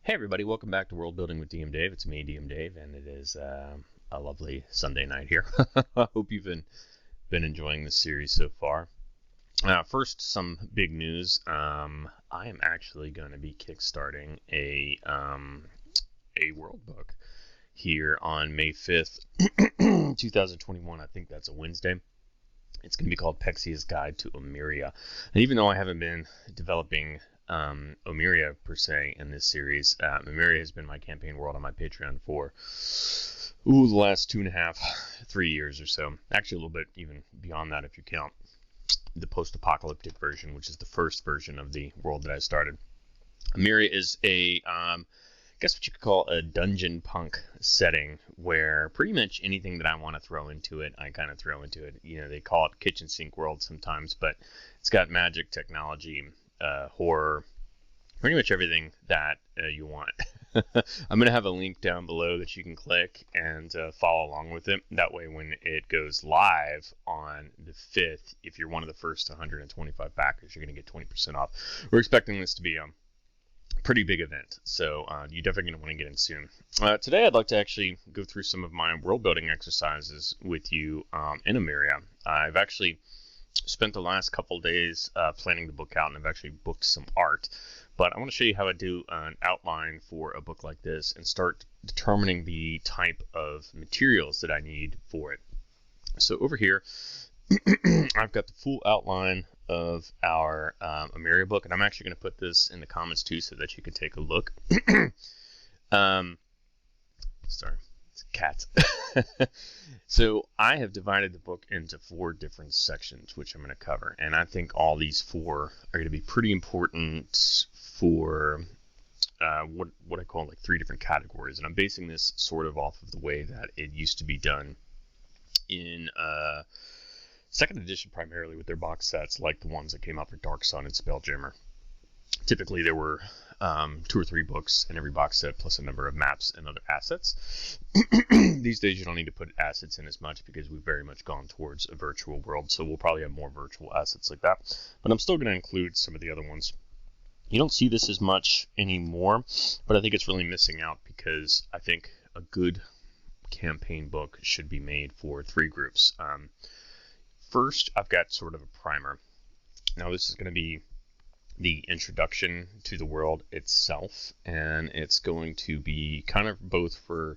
Hey everybody, welcome back to Worldbuilding with DMDave. It's me, DMDave, and it is a lovely Sunday night here. I hope you've been enjoying this series so far. First, some big news. I am actually going to be kickstarting a world book here on May 5th, 2021. I think that's a Wednesday. It's going to be called Pexia's Guide to Omeria. And even though I haven't been developing Omeria per se in this series, Omeria has been my campaign world on my Patreon for the last 2.5, 3 years or so. Actually, a little bit even beyond that if you count the post-apocalyptic version, which is the first version of the world that I started. Omeria is I guess what you could call a dungeon punk setting where pretty much anything that I want to throw into it, I kind of throw into it. You know, they call it kitchen sink world sometimes, but it's got magic, technology, horror, pretty much everything that you want. I'm going to have a link down below that you can click and follow along with it. That way when it goes live on the 5th, if you're one of the first 125 backers, you're going to get 20% off. We're expecting this to be pretty big event, so you're definitely going to want to get in soon. Today I'd like to actually go through some of my world building exercises with you in Omeria. I've actually spent the last couple days planning the book out, and I've actually booked some art, but I want to show you how I do an outline for a book like this and start determining the type of materials that I need for it. So over here I've got the full outline of our Omeria book, and I'm actually going to put this in the comments too so that you can take a look. Sorry, it's cats. So I have divided the book into 4 different sections, which I'm going to cover, and I think all these 4 are going to be pretty important for what I call like 3 different categories, and I'm basing this sort of off of the way that it used to be done in second edition, primarily with their box sets like the ones that came out for Dark Sun and Spelljammer. Typically there were 2 or 3 books in every box set, plus a number of maps and other assets. These days you don't need to put assets in as much because we've very much gone towards a virtual world, so we'll probably have more virtual assets like that. But I'm still going to include some of the other ones. You don't see this as much anymore, but I think it's really missing out because I think a good campaign book should be made for 3 groups. First, I've got sort of a primer. Now, this is going to be the introduction to the world itself, and it's going to be kind of both for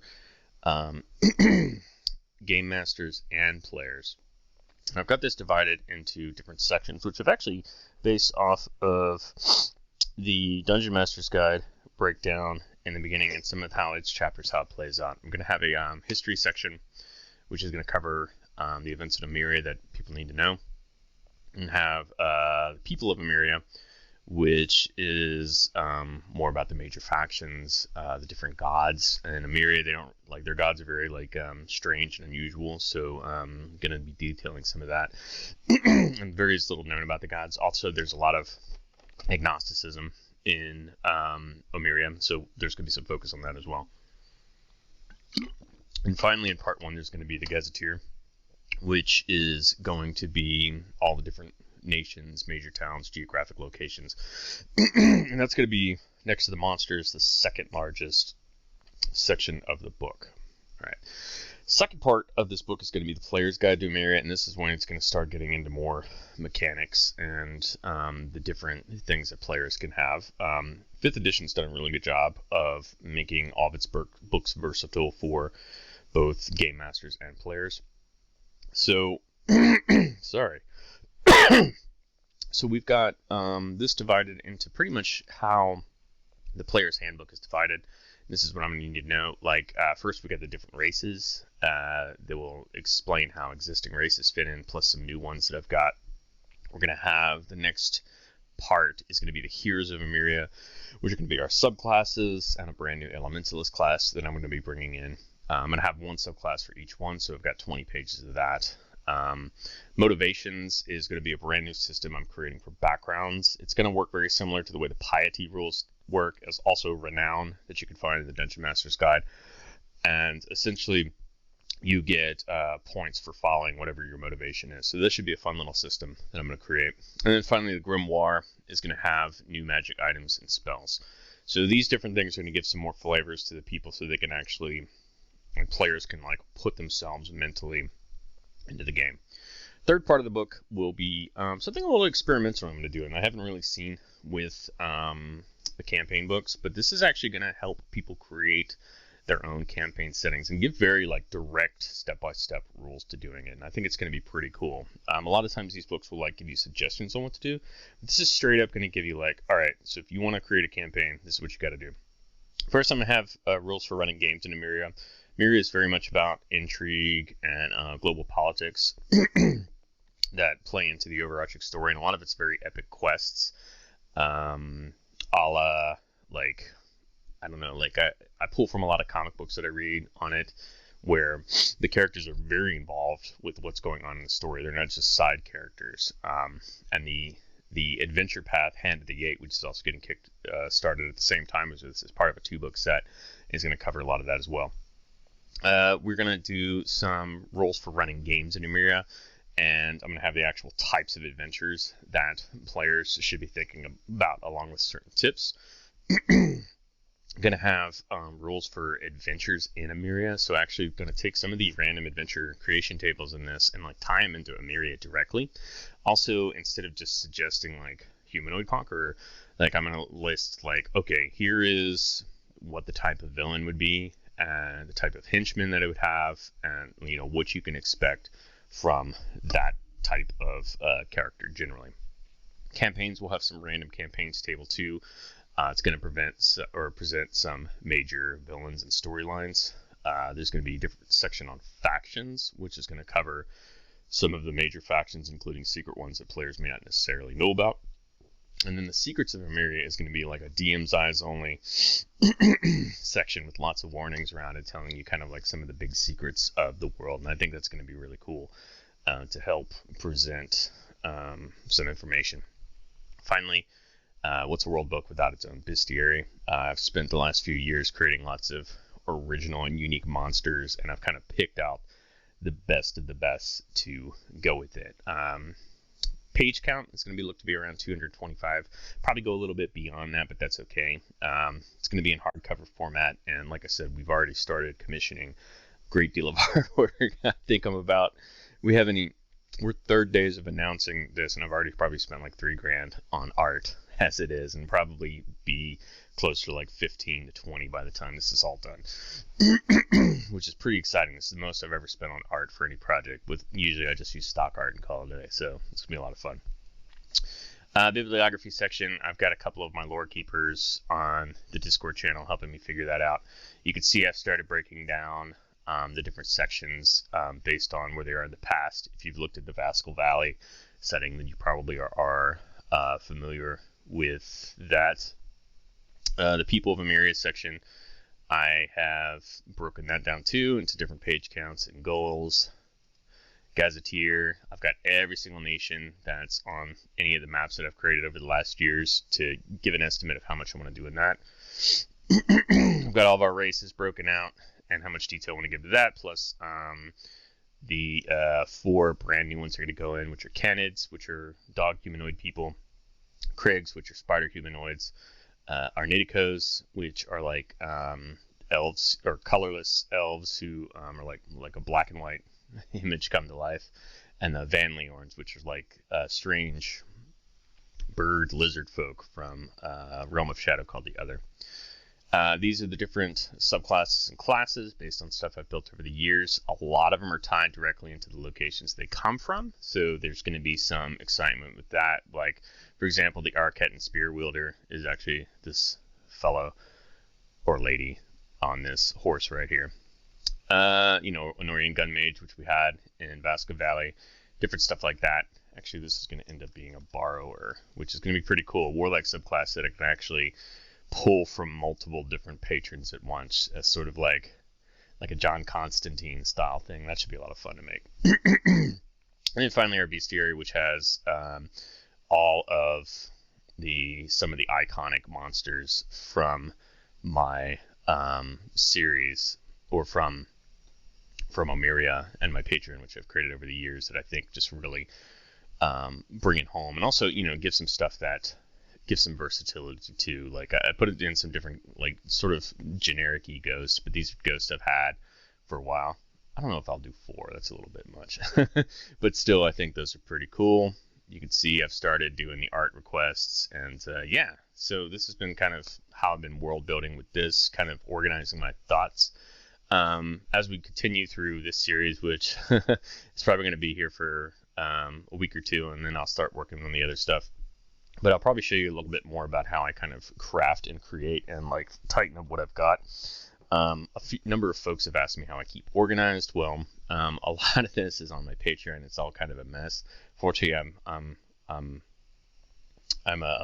game masters and players. And I've got this divided into different sections, which I've actually based off of the Dungeon Master's Guide breakdown in the beginning and some of how its chapters, how it plays out. I'm going to have a history section, which is going to cover the events of Omeria that people need to know, and have the people of Omeria, which is more about the major factions, the different gods. And Omeria, they don't like their gods are very strange and unusual, so I'm going to be detailing some of that. And various little known about the gods. Also, there's a lot of agnosticism in Omeria, so there's going to be some focus on that as well. And finally, in part 1, there's going to be the Gazetteer, which is going to be all the different nations, major towns, geographic locations. And that's going to be, next to the monsters, the second largest section of the book. All right. Second part of this book is going to be the Player's Guide to Omeria, and this is when it's going to start getting into more mechanics and the different things that players can have. 5th edition's done a really good job of making all of its books versatile for both game masters and players. So, sorry. So we've got this divided into pretty much how the player's handbook is divided. This is what I'm going to need to know. First we got the different races. They will explain how existing races fit in, plus some new ones that I've got. We're going to have the next part is going to be the Heroes of Omeria, which are going to be our subclasses and a brand new Elementalist class that I'm going to be bringing in. I'm going to have one subclass for each one, so I've got 20 pages of that. Motivations is going to be a brand new system I'm creating for backgrounds. It's going to work very similar to the way the piety rules work, as also renown that you can find in the Dungeon Master's Guide. And essentially, you get points for following whatever your motivation is. So this should be a fun little system that I'm going to create. And then finally, the Grimoire is going to have new magic items and spells. So these different things are going to give some more flavors to the people, so they can actually, and players can like put themselves mentally into the game. Third part of the book will be something a little experimental I'm going to do, and I haven't really seen with the campaign books, but this is actually going to help people create their own campaign settings and give very like direct step-by-step rules to doing it. And I think it's going to be pretty cool. A lot of times these books will like give you suggestions on what to do. But this is straight up going to give you like, all right, so if you want to create a campaign, this is what you got to do. First, I'm going to have rules for running games in Omeria. Omeria is very much about intrigue and global politics that play into the overarching story, and a lot of it's very epic quests, a la, like, I don't know, like I pull from a lot of comic books that I read on it, where the characters are very involved with what's going on in the story. They're not just side characters. And the adventure path, Hand of the Gate, which is also getting started at the same time as this, is part of a 2-book set, is going to cover a lot of that as well. We're going to do some roles for running games in Omeria, and I'm going to have the actual types of adventures that players should be thinking about, along with certain tips. Going to have rules for adventures in Omeria, so actually going to take some of the random adventure creation tables in this and like tie them into Omeria directly. Also, instead of just suggesting like humanoid conqueror, like I'm going to list like, okay, here is what the type of villain would be, and the type of henchman that it would have, and you know what you can expect from that type of character generally. Campaigns will have some random campaigns table too. It's going to present some major villains and storylines. There's going to be a different section on factions, which is going to cover some of the major factions, including secret ones that players may not necessarily know about. And then the Secrets of Omeria is going to be like a DM's eyes only section with lots of warnings around it, telling you kind of like some of the big secrets of the world. And I think that's going to be really cool to help present some information. Finally, what's a world book without its own bestiary? I've spent the last few years creating lots of original and unique monsters, and I've kind of picked out the best of the best to go with it. Page count is going to be looked to be around 225. Probably go a little bit beyond that, but that's okay. It's going to be in hardcover format, and like I said, we've already started commissioning a great deal of artwork. I think we're third days of announcing this, and I've already probably spent like $3,000 on art as it is, and probably be closer to like 15 to 20 by the time this is all done, which is pretty exciting. This is the most I've ever spent on art for any project. Usually I just use stock art and call it a day, so it's gonna be a lot of fun. Bibliography section, I've got a couple of my lore keepers on the Discord channel helping me figure that out. You can see I've started breaking down the different sections based on where they are in the past. If you've looked at the Vascal Valley setting, then you probably are familiar with that. The People of Omeria section, I have broken that down too into different page counts and goals. Gazetteer, I've got every single nation that's on any of the maps that I've created over the last years to give an estimate of how much I want to do in that. I've got all of our races broken out and how much detail I want to give to that, plus the 4 brand new ones are going to go in, which are Canids, which are dog humanoid people, Krigs, which are spider humanoids, Arniticos, which are like elves or colorless elves who are like a black and white image come to life, and the Van Leorns, which are like strange bird lizard folk from Realm of Shadow called the Other. These are the different subclasses and classes based on stuff I've built over the years. A lot of them are tied directly into the locations they come from, so there's going to be some excitement with that. Like, for example, the Arquette and Spear Wielder is actually this fellow or lady on this horse right here. Honorian Gun Mage, which we had in Vasca Valley, different stuff like that. Actually, this is going to end up being a Borrower, which is going to be pretty cool. A Warlike subclass that I can actually pull from multiple different patrons at once, as sort of like a John Constantine style thing. That should be a lot of fun to make. And then finally our Bestiary, which has all of some of the iconic monsters from my series, or from Omeria and my Patreon, which I've created over the years, that I think just really bring it home, and also give some stuff that give some versatility to. Like I put it in some different like sort of generic-y ghosts, but these ghosts I've had for a while. I don't know if I'll do 4. That's a little bit much, but still I think those are pretty cool. You can see I've started doing the art requests, and yeah, so this has been kind of how I've been world building with this, kind of organizing my thoughts. As we continue through this series, which is probably going to be here for a week or 2, and then I'll start working on the other stuff. But I'll probably show you a little bit more about how I kind of craft and create and like tighten up what I've got. Number of folks have asked me how I keep organized. Well, a lot of this is on my Patreon. It's all kind of a mess. Fortunately, I'm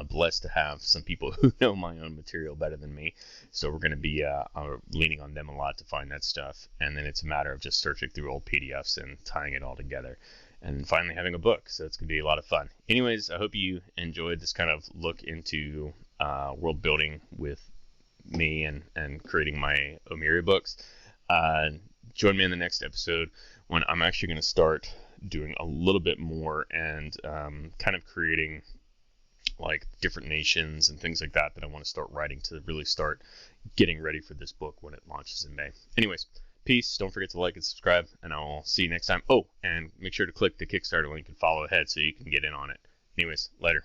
blessed to have some people who know my own material better than me. So we're going to be leaning on them a lot to find that stuff. And then it's a matter of just searching through old PDFs and tying it all together. And finally having a book. So it's going to be a lot of fun. Anyways, I hope you enjoyed this kind of look into world building with me and creating my Omeria books. Join me in the next episode when I'm actually going to start doing a little bit more and kind of creating like different nations and things like that I want to start writing to really start getting ready for this book when it launches in May. Anyways, peace. Don't forget to like and subscribe, and I'll see you next time. Oh, and make sure to click the Kickstarter link and follow ahead so you can get in on it. Anyways, later.